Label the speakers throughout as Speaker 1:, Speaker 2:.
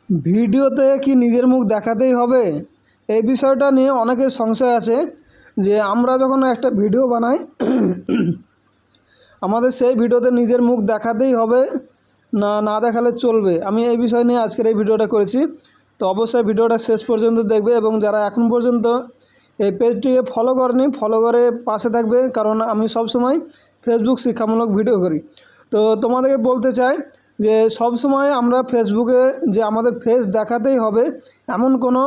Speaker 1: ভিডিওতে কি নিজের মুখ দেখাতেই হবে? এই বিষয়টা নিয়ে অনেকের সংশয় আছে যে আমরা যখন একটা ভিডিও বানাই আমাদের সেই ভিডিওতে নিজের মুখ দেখাতেই হবে না না দেখালে চলবে। আমি এই বিষয় নিয়ে আজকের এই ভিডিওটা করেছি। তো অবশ্যই ভিডিওটা শেষ পর্যন্ত দেখবে এবং যারা এখন পর্যন্ত এই পেজটিকে ফলো করেনি ফলো করে পাশে থাকবে, কারণ আমি সবসময় ফেসবুক শিক্ষামূলক ভিডিও করি। তো তোমাদেরকে বলতে চাই যে সব সময় আমরা ফেসবুকে যে আমাদের ফেস দেখাতেই হবে এমন কোনো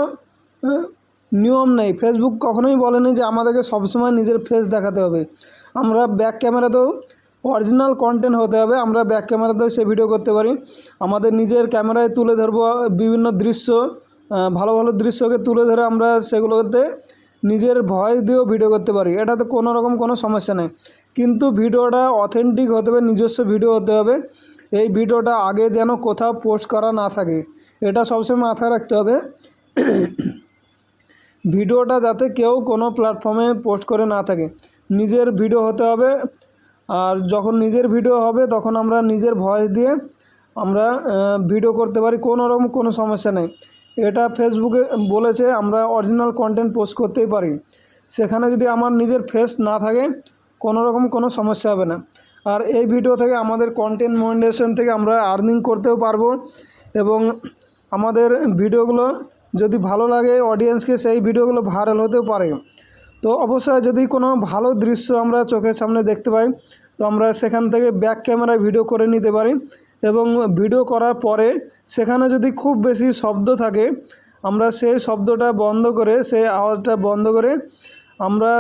Speaker 1: নিয়ম নেই। ফেসবুক কখনোই বলেনি যে আমাদেরকে সবসময় নিজের ফেস দেখাতে হবে। আমরা ব্যাক ক্যামেরাতেও অরিজিনাল কন্টেন্ট হতে হবে, আমরা ব্যাক ক্যামেরাতেও সে ভিডিও করতে পারি। আমাদের নিজের ক্যামেরায় তুলে ধরবো বিভিন্ন দৃশ্য, ভালো ভালো দৃশ্যকে তুলে ধরে আমরা সেগুলোতে নিজের ভয়েস দিয়েও ভিডিও করতে পারি। এটাতে কোনো রকম কোনো সমস্যা নেই, কিন্তু ভিডিওটা অথেন্টিক হতে হবে, নিজস্ব ভিডিও হতে হবে। এই ভিডিওটা আগে যেন কোথাও পোস্ট করা না থাকে, এটা সবসময় মাথায় রাখতে হবে। ভিডিওটা যাতে কেউ কোনো প্ল্যাটফর্মে পোস্ট করে না থাকে, নিজের ভিডিও হতে হবে। আর যখন নিজের ভিডিও হবে তখন আমরা নিজের ভয়েস দিয়ে আমরা ভিডিও করতে পারি, কোনো রকম কোনো সমস্যা নেই। এটা ফেসবুকে বলেছে আমরা অরিজিনাল কন্টেন্ট পোস্ট করতেই পারি। সেখানে যদি আমার নিজের ফেস না থাকে কোনো রকম কোনো সমস্যা হবে না। আর এই ভিডিও থেকে আমাদের কন্টেন্ট মনিটাইজেশন থেকে আমরা আর্নিং করতেও পারবো এবং আমাদের ভিডিওগুলো যদি ভালো লাগে অডিয়েন্সকে সেই ভিডিওগুলো ভাইরাল হতেও পারে। তো অবশ্যই যদি কোনো ভালো দৃশ্য আমরা চোখের সামনে দেখতে পাই তো আমরা সেখান থেকে ব্যাক ক্যামেরায় ভিডিও করে নিতে পারি এবং ভিডিও করার পরে সেখানে যদি খুব বেশি শব্দ থাকে আমরা সেই শব্দটা বন্ধ করে, সেই আওয়াজটা বন্ধ করে আমরা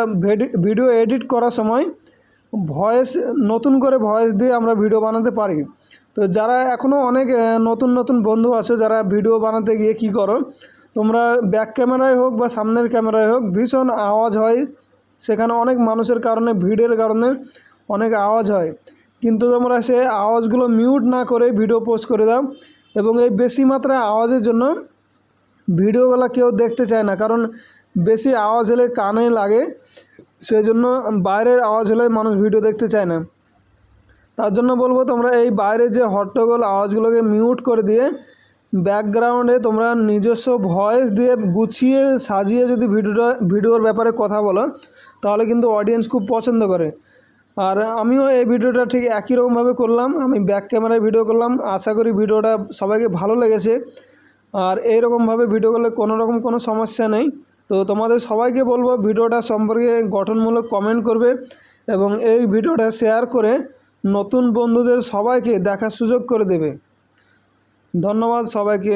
Speaker 1: ভিডিও এডিট করার সময় ভয়েস নতুন করে ভয়েস দিয়ে আমরা ভিডিও বানাতে পারি। তো যারা এখনও অনেক নতুন নতুন বন্ধু আছে যারা ভিডিও বানাতে গিয়ে কী করো, তোমরা ব্যাক ক্যামেরায় হোক বা সামনের ক্যামেরায় হোক ভীষণ আওয়াজ হয়, সেখানে অনেক মানুষের কারণে ভিড়ের কারণে অনেক আওয়াজ হয়, কিন্তু তোমরা সেই আওয়াজগুলো মিউট না করে ভিডিও পোস্ট করে দাও। এবং এই বেশি মাত্রায় আওয়াজের জন্য ভিডিওগুলো কেউ দেখতে চায় না, কারণ বেশি আওয়াজ হলে কানে লাগে, সেই জন্য বাইরের আওয়াজ হলে মানুষ ভিডিও দেখতে চায় না। তার জন্য বলবো তোমরা এই বাইরে যে হট্টগোল আওয়াজগুলোকে মিউট করে দিয়ে ব্যাকগ্রাউন্ডে তোমরা নিজস্ব ভয়েস দিয়ে গুছিয়ে সাজিয়ে যদি ভিডিওর ব্যাপারে কথা বলো তাহলে কিন্তু অডিয়েন্স খুব পছন্দ করে। আর আমিও এই ভিডিওটা ঠিক একই রকমভাবে করলাম, আমি ব্যাক ক্যামেরায় ভিডিও করলাম। আশা করি ভিডিওটা সবাইকে ভালো লেগেছে। আর এই রকমভাবে ভিডিও করলে কোনো রকম কোনো সমস্যা নেই। তো তোমাদের সবাইকে বলবো ভিডিওটা সম্পর্কে গঠনমূলক কমেন্ট করবে এবং এই ভিডিওটা শেয়ার করে নতুন বন্ধুদের সবাইকে দেখার সুযোগ করে দেবে। ধন্যবাদ সবাইকে।